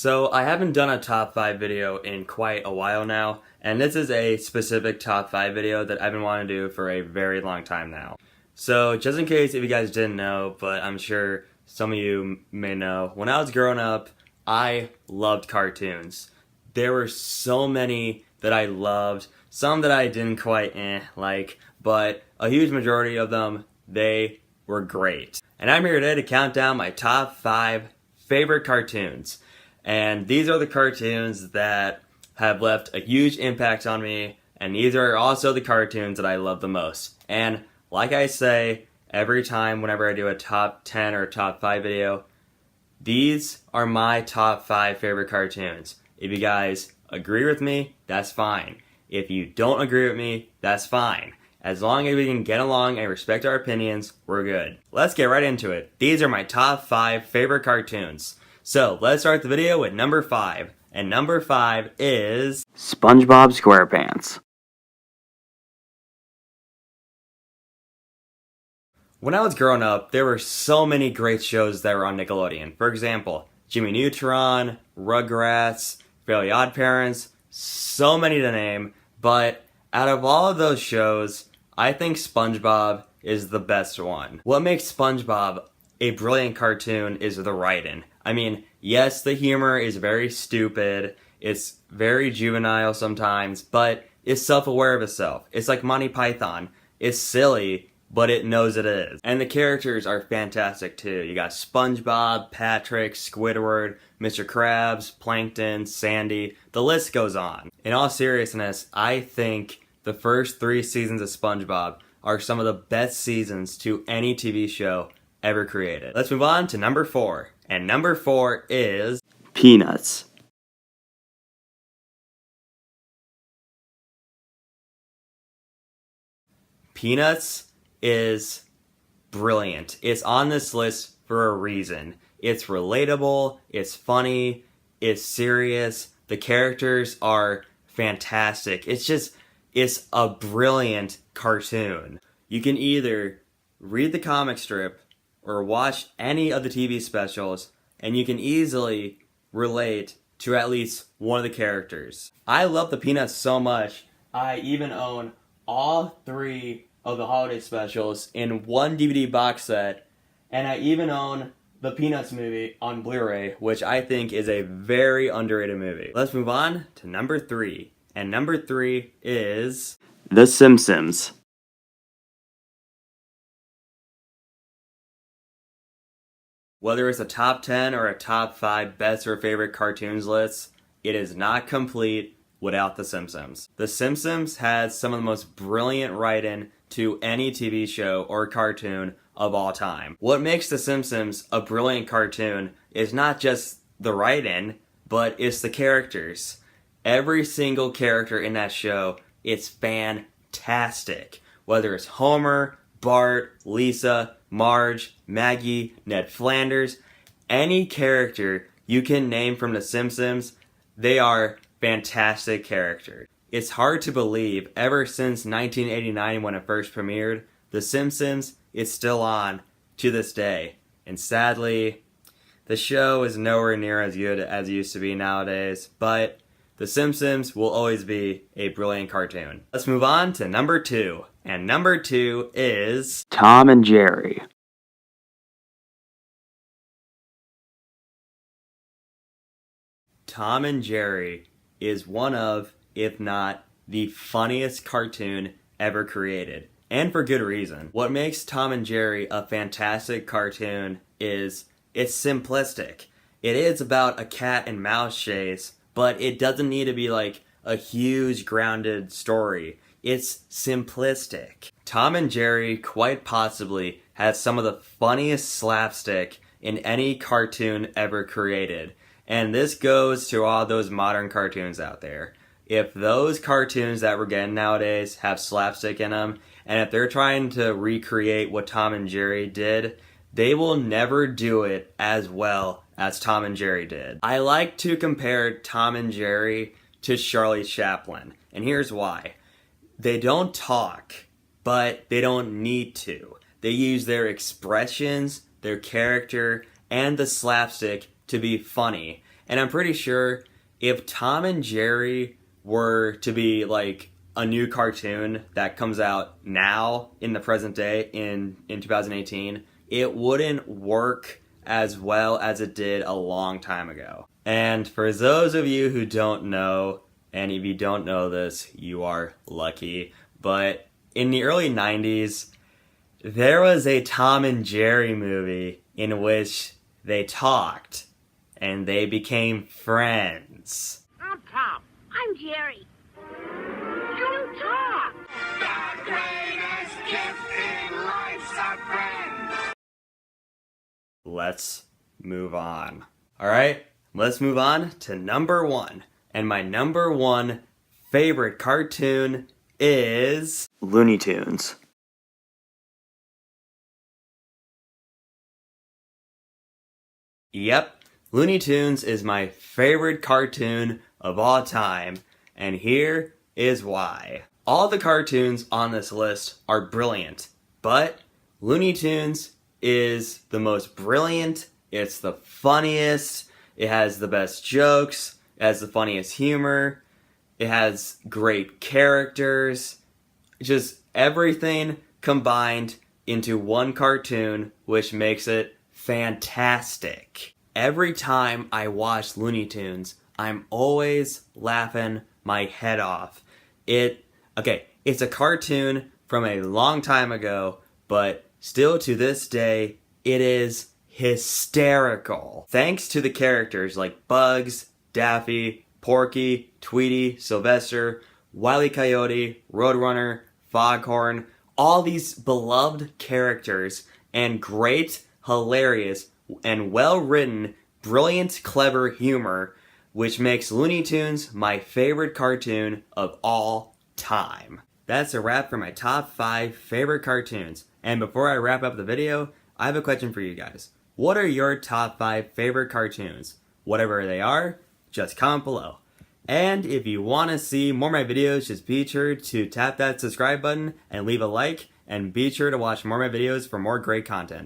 So I haven't done a top 5 video in quite a while now, and this is a specific top 5 video that I've been wanting to do for a very long time now. So just in case if you guys didn't know, but I'm sure some of you may know, when I was growing up, I loved cartoons. There were so many that I loved, some that I didn't quite like, but a huge majority of them, they were great. And I'm here today to count down my top 5 favorite cartoons. And these are the cartoons that have left a huge impact on me, and these are also the cartoons that I love the most. And like I say every time whenever I do a top 10 or top 5 video, these are my top 5 favorite cartoons. If you guys agree with me, that's fine. If you don't agree with me, that's fine. As long as we can get along and respect our opinions, we're good. Let's get right into it. These are my top 5 favorite cartoons. So let's start the video with number 5. And number 5 is SpongeBob SquarePants. When I was growing up, there were so many great shows that were on Nickelodeon. For example, Jimmy Neutron, Rugrats, Fairly Odd Parents, so many to name. But out of all of those shows, I think SpongeBob is the best one. What makes SpongeBob a brilliant cartoon is the writing. I mean, yes, the humor is very stupid, it's very juvenile sometimes, but it's self-aware of itself. It's like Monty Python. It's silly, but it knows it is. And the characters are fantastic too. You got SpongeBob, Patrick, Squidward, Mr. Krabs, Plankton, Sandy, the list goes on. In all seriousness, I think the first 3 seasons of SpongeBob are some of the best seasons to any TV show ever created. Let's move on to number 4. And number 4 is Peanuts. Peanuts is brilliant. It's on this list for a reason. It's relatable, it's funny, it's serious, the characters are fantastic. It's a brilliant cartoon. You can either read the comic strip or watch any of the TV specials, and you can easily relate to at least one of the characters. I love the Peanuts so much, I even own all 3 of the holiday specials in one DVD box set, and I even own the Peanuts movie on Blu-ray, which I think is a very underrated movie. Let's move on to number 3, and number 3 is The Simpsons. Whether it's a top 10 or a top 5 best or favorite cartoons list, it is not complete without The Simpsons. The Simpsons has some of the most brilliant writing to any TV show or cartoon of all time. What makes The Simpsons a brilliant cartoon is not just the writing, but it's the characters. Every single character in that show is fantastic. Whether it's Homer, Bart, Lisa, Marge, Maggie, Ned Flanders, any character you can name from The Simpsons, they are fantastic characters. It's hard to believe, ever since 1989 when it first premiered, The Simpsons is still on to this day. And sadly, the show is nowhere near as good as it used to be nowadays, but The Simpsons will always be a brilliant cartoon. Let's move on to number 2. And number 2 is Tom and Jerry. Tom and Jerry is one of, if not the funniest cartoon ever created. And for good reason. What makes Tom and Jerry a fantastic cartoon is it's simplistic. It is about a cat and mouse chase, but it doesn't need to be like a huge grounded story. It's simplistic. Tom and Jerry quite possibly has some of the funniest slapstick in any cartoon ever created. And this goes to all those modern cartoons out there. If those cartoons that we're getting nowadays have slapstick in them, and if they're trying to recreate what Tom and Jerry did, they will never do it as well as Tom and Jerry did. I like to compare Tom and Jerry to Charlie Chaplin, and here's why. They don't talk, but they don't need to. They use their expressions, their character, and the slapstick to be funny. And I'm pretty sure if Tom and Jerry were to be like a new cartoon that comes out now in the present day in 2018, it wouldn't work as well as it did a long time ago. And for those of you who don't know, and if you don't know this, you are lucky, but in the early 90s, there was a Tom and Jerry movie in which they talked and they became friends. I'm Tom. I'm Jerry. You talk. The greatest gift in life's a friend. Let's move on. Alright, let's move on to number 1. And my number 1 favorite cartoon is Looney Tunes. Yep, Looney Tunes is my favorite cartoon of all time, and here is why. All the cartoons on this list are brilliant, but Looney Tunes is the most brilliant, it's the funniest, it has the best jokes, it has the funniest humor, it has great characters, just everything combined into one cartoon, which makes it fantastic. Every time I watch Looney Tunes, I'm always laughing my head off. It's a cartoon from a long time ago, but still to this day, it is hysterical. Thanks to the characters like Bugs, Daffy, Porky, Tweety, Sylvester, Wile E. Coyote, Roadrunner, Foghorn, all these beloved characters and great, hilarious, and well-written, brilliant, clever humor, which makes Looney Tunes my favorite cartoon of all time. That's a wrap for my top 5 favorite cartoons. And before I wrap up the video, I have a question for you guys. What are your top 5 favorite cartoons? Whatever they are, just comment below. And if you want to see more of my videos, just be sure to tap that subscribe button and leave a like, and be sure to watch more of my videos for more great content.